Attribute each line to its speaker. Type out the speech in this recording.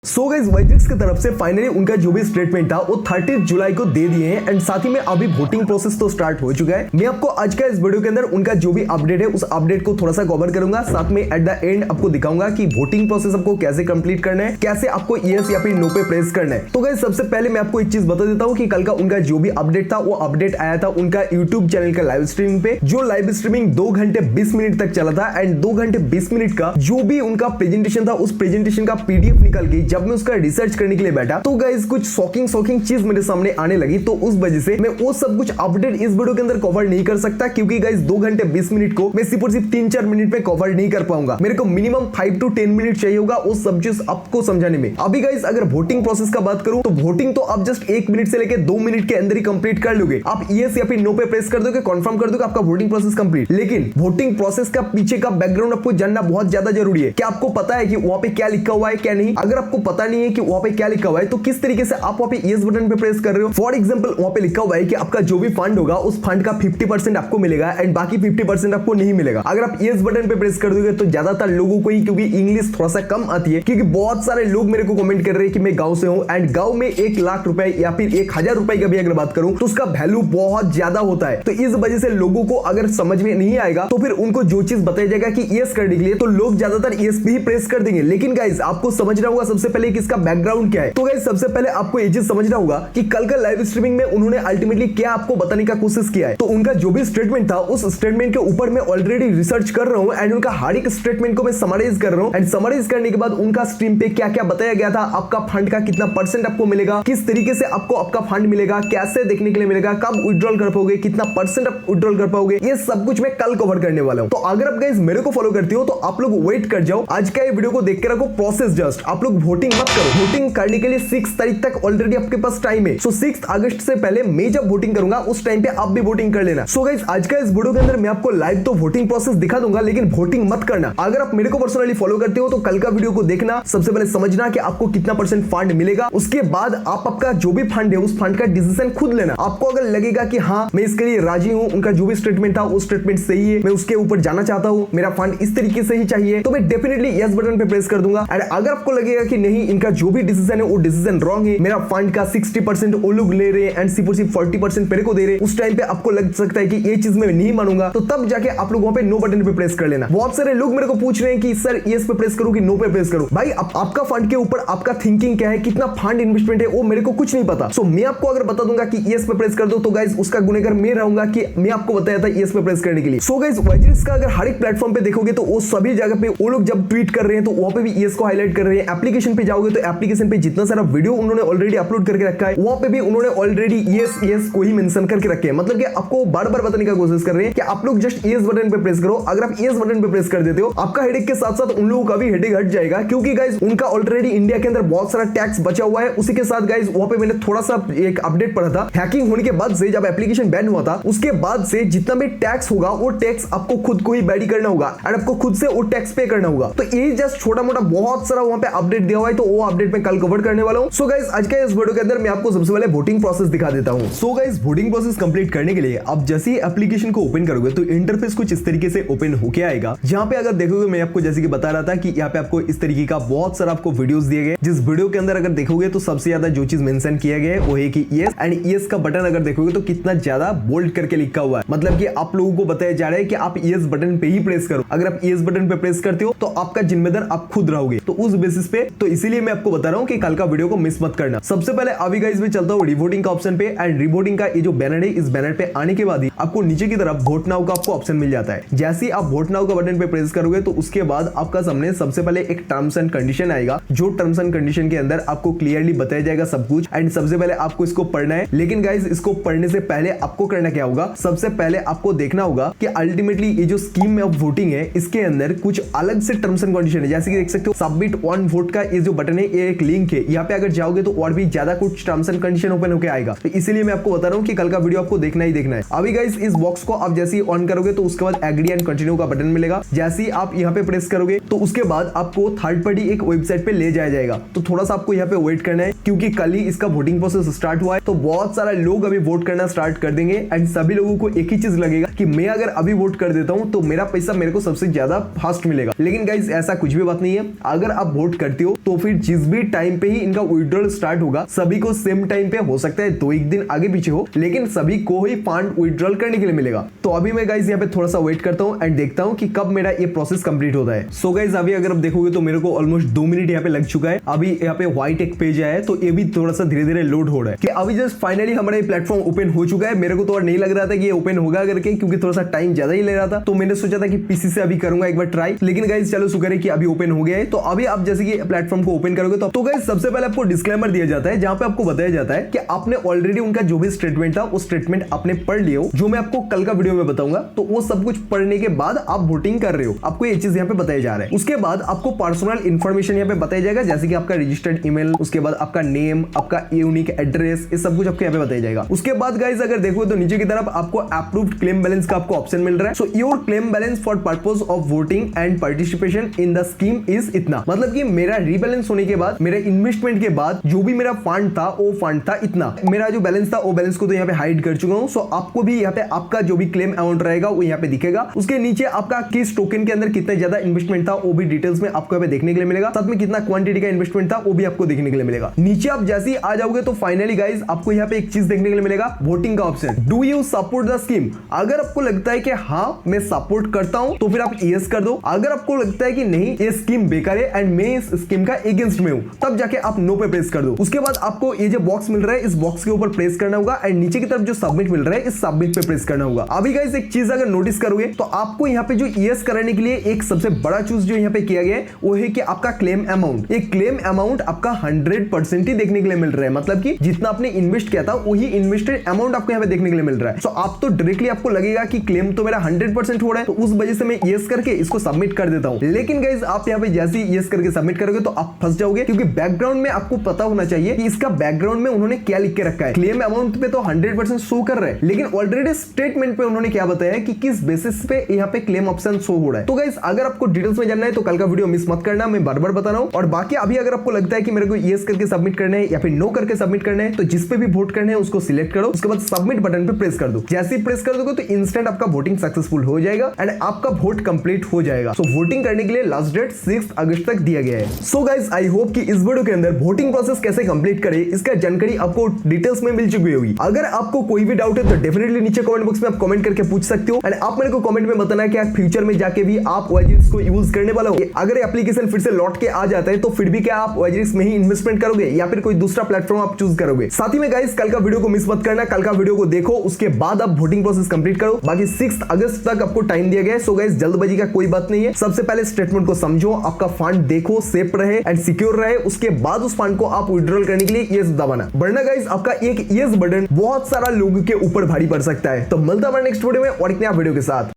Speaker 1: So guys वाइट्रिक्स की तरफ से फाइनली उनका जो भी स्टेटमेंट था वो 30 जुलाई को दे दिए हैं एंड साथ ही में अभी वोटिंग प्रोसेस तो स्टार्ट हो चुका है। मैं आपको आज का इस वीडियो के अंदर उनका जो भी अपडेट है उस अपडेट को थोड़ा सा कवर करूंगा, साथ में एट द एंड आपको दिखाऊंगा कि वोटिंग प्रोसेस आपको कैसे कंप्लीट करना है, कैसे आपको यस या फिर नो पे प्रेस करना है। तो गाइस सबसे पहले मैं आपको एक चीज बता देता हूँ कि कल का उनका जो भी अपडेट था वो अपडेट आया था उनका यूट्यूब चैनल का लाइव स्ट्रीमिंग पे, जो लाइव स्ट्रीमिंग 2 घंटे 20 मिनट तक चला था एंड 2 घंटे 20 मिनट का जो भी उनका प्रेजेंटेशन था उस प्रेजेंटेशन का पीडीएफ निकल गई। जब मैं उसका रिसर्च करने के लिए बैठा तो गाइस कुछ शॉकिंग चीज मेरे सामने आने लगी, तो उस वजह से मैं वो सब कुछ अपडेट इस वीडियो के अंदर कवर नहीं कर सकता, क्योंकि गाइस 2 घंटे 20 मिनट को मैं सिर्फ और सिर्फ 3-4 मिनट में कवर नहीं कर पाऊंगा। मेरे को मिनिमम 5 to 10 मिनट चाहिए होगा वो सब चीज आपको समझाने में। अभी गाइस अगर वोटिंग प्रोसेस का बात करूं तो वोटिंग तो आप जस्ट 1 मिनट से लेकर 2 मिनट के अंदर ही कंप्लीट कर लोगे। आप यस या फिर नो पे प्रेस कर दोगे, कंफर्म कर दोगे, आपका वोटिंग प्रोसेस कंप्लीट। लेकिन वोटिंग प्रोसेस का पीछे का बैकग्राउंड आपको जानना बहुत ज्यादा जरूरी है। क्या आपको पता है कि वहां पे क्या लिखा हुआ है क्या नहीं? अगर आपको पता नहीं है कि वहां पे क्या लिखा हुआ है तो किस तरीके से आप वहां पे यस बटन पे प्रेस कर रहे हो। फॉर एग्जांपल वहां पे लिखा हुआ है कि आपका जो भी फंड होगा उस फंड का 50% आपको मिलेगा एंड बाकी 50% आपको नहीं मिलेगा। अगर आप यस बटन पे प्रेस कर दोगे तो ज्यादातर लोगों को ही, क्योंकि इंग्लिश थोड़ा सा कम आती है, क्योंकि बहुत सारे लोग मेरे को कमेंट कर रहे हैं कि मैं गांव से हूं एंड गांव में 1 लाख रुपए या फिर 1000 रुपए का भी अगर बात करूं तो उसका वैल्यू बहुत ज्यादा होता है। तो इस वजह से लोगों को अगर समझ में नहीं आएगा तो फिर उनको जो चीज बताया जाएगा कि यस करने के लिए तो लोग ज्यादातर यस भी प्रेस कर देंगे। लेकिन गाइस आपको समझना होगा सबसे पहले कि इसका बैकग्राउंड क्या है। तो गाइस सबसे पहले आपको ये चीज समझना होगा कि कल का लाइव स्ट्रीमिंग में उन्होंने अल्टीमेटली क्या आपको बताने का कोशिश किया है। तो उनका जो भी स्टेटमेंट था उस स्टेटमेंट के ऊपर मैं ऑलरेडी रिसर्च कर रहा हूं एंड उनका हर एक स्टेटमेंट को मैं समराइज कर रहा हूं एंड समराइज करने के बाद उनका स्ट्रीम पे क्या क्या बताया गया था, आपका फंड का कितना % आपको मिलेगा, किस तरीके से आपको आपका फंड मिलेगा, कैसे देखने के लिए मिलेगा, कब विड्रॉल कर पाओगे, कितना % आप विड्रॉल कर पाओगे, ये सब कुछ मैं कल कवर करने वाला हूं। तो अगर आप गाइस मेरे को फॉलो करते हो तो आप लोग वेट कर जाओ, आज का ये वीडियो को देख के रखो प्रोसेस जस्ट। आप लोग वोटिंग मत करो, वोटिंग करने के लिए 6 तारीख तक ऑलरेडी आपके पास टाइम है। सो 6 अगस्त से पहले मैं जब वोटिंग करूंगा उस टाइम पे आप भी वोटिंग कर लेना। सो गाइस आज का इस वीडियो के अंदर मैं आपको लाइव तो वोटिंग प्रोसेस दिखा दूंगा, लेकिन वोटिंग मत करना। अगर आप मेरे को पर्सनली फॉलो करते हो तो कल का वीडियो को देखना, सबसे पहले समझना कि आपको कितना % फंड मिलेगा, उसके बाद आप आपका जो भी फंड है उस फंड का डिसीजन खुद लेना। आपको अगर लगेगा कि हाँ मैं इसके लिए राजी हूं, उनका जो भी स्टेटमेंट था वो स्टेटमेंट सही है, मैं उसके ऊपर जाना चाहता हूं, मेरा फंड इस तरीके से ही चाहिए, तो मैं डेफिनेटली यस बटन पे प्रेस कर दूंगा। एंड अगर आपको लगेगा कि नहीं इनका जो भी डिसीजन है वो डिसीजन रॉन्ग है, मेरा फंड का 60% वो लोग ले रहे हैं एंड सिर्फ 40% मेरे को दे रहे हैं, उस टाइम पे आपको लग सकता है कि ये चीज मैं नहीं मानूंगा, तो तब जाके आप लोग वहां पे नो बटन पे प्रेस कर लेना। बहुत सारे लोग मेरे को पूछ रहे हैं कि सर यस पे प्रेस करूं कि नो पे प्रेस करूं। भाई आपका फंड के ऊपर आपका थिंकिंग क्या है, कितना फंड इन्वेस्टमेंट है वो मेरे को कुछ नहीं पता। सो मैं आपको अगर बता दूंगा कि यस पे प्रेस कर दो तो गाइस उसका गुनहगार मैं रहूंगा कि मैं आपको बताया था यस पे प्रेस करने के लिए। सो गाइस वाइट्रिक्स का अगर हर एक प्लेटफॉर्म पे देखोगे तो वो सभी जगह पे वो लोग जब ट्वीट कर रहे हैं तो वहां पे भी यस को हाईलाइट कर रहे हैं। एप्लीकेशन पे जाओगे तो एप्लीकेशन पे जितना सारा वीडियो उन्होंने ऑलरेडी अपलोड करके रखा है वहां पे भी उन्होंने ऑलरेडी यस को ही मेंशन करके रखे हैं। मतलब कि आपको बार-बार बताने का कोशिश कर रहे हैं कि आप लोग जस्ट यस बटन पे प्रेस करो। अगर आप यस बटन पे प्रेस कर देते हो आपका हेडेक के साथ साथ उन लोगों का भी हेडेक हट जाएगा, क्योंकि गाइस उनका ऑलरेडी इंडिया के अंदर बहुत सारा टैक्स बचा हुआ है। उसी के साथ गाइस वहां पे मैंने थोड़ा सा एक अपडेट पढ़ा था, हैकिंग होने के बाद से जब एप्लीकेशन बैन हुआ था उसके बाद से जितना भी टैक्स होगा वो टैक्स आपको खुद को ही बैडी करना होगा और आपको खुद से वो टैक्स पे करना होगा। तो ये जस्ट छोटा मोटा बहुत सारा वहां पे अपडेट दिया हुआ है, तो वो अपडेट मैं कल कवर करने वाला हूं। सो गाइस आज के इस वीडियो के अंदर मैं आपको सबसे पहले वोटिंग प्रोसेस दिखा देता हूं। So guys voting process complete करने के लिए आप जैसे ही एप्लीकेशन को ओपन करोगे तो इंटरफेस कुछ इस तरीके से ओपन होके आएगा, जहां पे अगर देखोगे मैं आपको जैसे कि बता रहा था कि यहाँ पे आपको इस तरीके का बहुत सारा आपको वीडियोस दिए गए, जिस वीडियो के अंदर अगर देखोगे तो सबसे ज्यादा जो चीज मेंशन किया गया है वो है कि यस एंड यस का बटन अगर देखोगे तो कितना ज्यादा बोल्ड करके लिखा हुआ है। मतलब कि आप लोगों को बताया जा रहा है कि आप यस बटन पे ही प्रेस करो। अगर आप यस बटन पे प्रेस करते हो तो आपका जिम्मेदार आप खुद रहोगे। तो उस बेसिस पे तो इसीलिए मैं आपको बता रहा हूं कि कल का वीडियो को मिस मत करना। सबसे पहले अभी गाइस मैं चलता हूं रिवोटिंग का ऑप्शन पे एंड रिवोटिंग का ये जो बैनर है इस बैनर पे आने के बाद ही आपको नीचे की तरफ वोट नाउ का आपको ऑप्शन मिल जाता है। जैसे ही आप वोट नाउ का बटन पे प्रेस करोगे तो उसके बाद आपका सामने सबसे पहले एक टर्म्स एंड कंडीशन आएगा, जो टर्म्स एंड कंडीशन के अंदर आपको क्लियरली बताया जाएगा सब कुछ एंड सबसे पहले आपको इसको पढ़ना है। लेकिन गाइस इसको पढ़ने से पहले आपको करना क्या होगा, सबसे पहले आपको देखना होगा कि अल्टीमेटली ये जो स्कीम ऑफ वोटिंग है इसके अंदर कुछ अलग से टर्म्स एंड कंडीशन है। जैसे कि देख सकते हो सबमिट वन वोट का ये जो बटन है ये एक लिंक है, यहाँ पे अगर जाओगे तो और भी ज्यादा कुछ टर्म्स एंड कंडीशन ओपन होकर आएगा। तो इसीलिए मैं आपको बता रहा हूँ कि कल का वीडियो आपको देखना ही देखना है। अभी गाइस इस बॉक्स को आप जैसे ही ऑन करोगे तो उसके बाद एग्री एंड कंटिन्यू का बटन मिलेगा। जैसे ही आप यहाँ पे प्रेस करोगे तो उसके बाद आपको थर्ड पार्टी एक वेबसाइट पे ले जाया जाएगा। तो थोड़ा सा आपको यहाँ पे वेट करना है, क्योंकि कल ही इसका वोटिंग प्रोसेस स्टार्ट हुआ है, तो बहुत सारा लोग अभी वोट करना स्टार्ट कर देंगे एंड सभी लोगों को एक ही चीज लगेगा कि मैं अगर अभी वोट कर देता हूं तो मेरा पैसा मेरे को सबसे ज्यादा फास्ट मिलेगा। लेकिन गाइस ऐसा कुछ भी बात नहीं है। अगर आप वोट करते हो तो तो फिर जिस भी टाइम पे ही इनका विड्रॉल स्टार्ट होगा सभी को सेम टाइम पे हो सकता है 2-1 दिन आगे पीछे हो, लेकिन सभी को ही फंड विड्रॉल करने के लिए मिलेगा। तो अभी मैं गाइस यहाँ पे थोड़ा सा वेट करता हूँ एंड देखता हूँ कि कब मेरा ये प्रोसेस कंप्लीट होता है। सो गाइस अभी अगर आप देखोगे तो मेरे को ऑलमोस्ट 2 मिनट यहाँ पे लग चुका है। अभी यहाँ पे व्हाइट एक पेज आया है तो ये भी थोड़ा सा धीरे धीरे लोड हो रहा है कि अभी जस्ट फाइनली हमारा ये प्लेटफॉर्म ओपन हो चुका है। मेरे को तो और नहीं लग रहा था कि ये ओपन होगा करके, क्योंकि थोड़ा सा टाइम ज्यादा ही ले रहा था। तो मैंने सोचा था कि पीसी से अभी करूंगा एक बार ट्राई, लेकिन गाइस चलो शुक्र है कि अभी ओपन हो गया है। तो अभी आप जैसे कि प्लेटफॉर्म को ओपन करोगे तो गाइस सबसे पहले आपको डिस्क्लेमर दिया जाता है जहां पे आपको बताया जाता है कि आपने ऑलरेडी उनका जो भी स्टेटमेंट था वो स्टेटमेंट आपने पढ़ लिया हो, जो मैं आपको कल का वीडियो में बताऊंगा। तो वो सब कुछ पढ़ने के बाद आप वोटिंग कर रहे हो, आपको ये चीज यहाँ पे बताया जा रहा है। उसके बाद आपको पर्सनल इंफॉर्मेशन यहाँ पे बताया जाएगा, जैसे कि आपका रजिस्टर्ड ईमेल, उसके बाद आपका नेम, आपका यूनिक एड्रेस, ये सब कुछ आपको यहाँ पे बताया जाएगा। उसके बाद गाइस अगर देखो तो नीचे की तरफ आपको अप्रूव्ड क्लेम बैलेंस का आपको ऑप्शन मिल रहा है। So your claim balance for purpose of voting and participation in the scheme is इतना, मतलब कि मेरा रीबैलेंस होने के बाद, मेरे इन्वेस्टमेंट के बाद जो भी मेरा फंड था वो फंड था इतना। मेरा जो बैलेंस था वो बैलेंस को तो यहाँ पे हाइड कर चुका हूँ। सो आपको भी यहाँ पे आपका जो भी क्लेम अमाउंट रहेगा वो यहाँ पे दिखेगा। उसके नीचे आपका किस टोकन के अंदर कितना ज्यादा इन्वेस्टमेंट था वो भी डिटेल्स में आपको यहाँ पे देखने के लिए मिलेगा। साथ में कितना क्वांटिटी का इन्वेस्टमेंट था वो भी आपको देखने के लिए मिलेगा। नीचे आप जैसे ही आ जाओगे तो फाइनली गाइस आपको यहाँ पे एक चीज देखने के लिए मिलेगा, वोटिंग का option. Do you support the scheme? अगर आपको लगता है कि हाँ मैं सपोर्ट करता हूं तो फिर आप यस कर दो। अगर आपको लगता है कि नहीं ये स्कीम बेकार है एंड मैं इस स्कीम का अगेंस्ट में हूं, तब जाके आप नो पे प्रेस कर दो। उसके बाद आपको ये जो बॉक्स मिल रहा है इस बॉक्स के ऊपर प्रेस करना होगा एंड नीचे की तरफ जो सबमिट मिल रहा है इस सबमिट पे प्रेस करना होगा। अभी गाइस एक चीज अगर नोटिस करोगे तो आपको यहाँ पे जो यस कराने के लिए एक सबसे बड़ा चूज जो यहाँ पे किया गया है वो है कि आपका क्लेम अमाउंट। एक क्लेम अमाउंट आपका 100% ही देखने के लिए मिल रहा है, मतलब कि जितना आपने इन्वेस्ट किया था वही इन्वेस्टेड अमाउंट आपको यहाँ पे देखने के लिए मिल रहा है। सो आप तो डायरेक्टली आपको लगेगा कि क्लेम तो मेरा 100% हो रहा है, तो उस वजह से मैं यस करके इसको सबमिट कर देता हूं। लेकिन गाइस आप यहाँ पे जैसे ही यस करके सबमिट करोगे तो आप फंस जाओगे, क्योंकि बैकग्राउंड में आपको पता होना चाहिए कि इसका बैकग्राउंड में उन्होंने क्या लिख के रखा है। क्लेम अमाउंट पे तो 100% शो कर रहा है, लेकिन ऑलरेडी स्टेटमेंट पे उन्होंने क्या बताया है कि किस बेसिस पे यहाँ पे क्लेम ऑप्शन शो हो रहा है। तो गाइस अगर आपको डिटेल्स में जानना है तो कल का वीडियो मिस मत करना, मैं बार-बार बता रहा हूं। और बाकी अभी अगर आपको लगता है कि मेरे को यस करके सबमिट करना है या फिर नो करके सबमिट करना है, तो जिस पे भी वोट करना है उसको सिलेक्ट करो, उसके बाद सबमिट बटन पे प्रेस कर दो। जैसे ही प्रेस कर दोगे तो इंस्टेंट आपका वोटिंग सक्सेसफुल हो जाएगा एंड आपका वोट कंप्लीट हो जाएगा। सो वोटिंग करने के लिए लास्ट डेट 6 अगस्त तक दिया गया है। सो गाइस आई होप कि इस वीडियो के अंदर वोटिंग प्रोसेस कैसे कंप्लीट करें इसका जानकारी आपको डिटेल्स में मिल चुकी होगी। अगर आपको कोई भी डाउट है तो डेफिनेटली नीचे कमेंट बॉक्स में आप कमेंट करके पूछ सकते हो एंड आप मेरे को कमेंट में बताना कि आप फ्यूचर में जाके भी आप वाइजिक्स को यूज करने वाला हो। अगर एप्लीकेशन फिर से लौट के आ जाता है तो फिर भी क्या आप वाइजिक्स में ही इन्वेस्टमेंट करोगे या फिर कोई दूसरा प्लेटफॉर्म आप चूज करोगे? साथ ही में गाइस कल का वीडियो को मिस मत करना, कल का वीडियो को देखो, उसके बाद आप वोटिंग प्रोसेस कंप्लीट करो। बाकी 6 अगस्त तक आपको टाइम दिया गया है। सो गाइस जल्दबाजी का कोई बात नहीं है, सबसे पहले स्टेटमेंट को समझो, आपका फंड देखो सेफ रहे एंड सिक्योर रहे, उसके बाद उस फंड को आप विड्रॉल करने के लिए यस दबाना। वरना गाइस आपका एक यस बटन बहुत सारा लोगों के ऊपर भारी पड़ सकता है। तो मिलता है नेक्स्ट वीडियो में और एक नया वीडियो के साथ।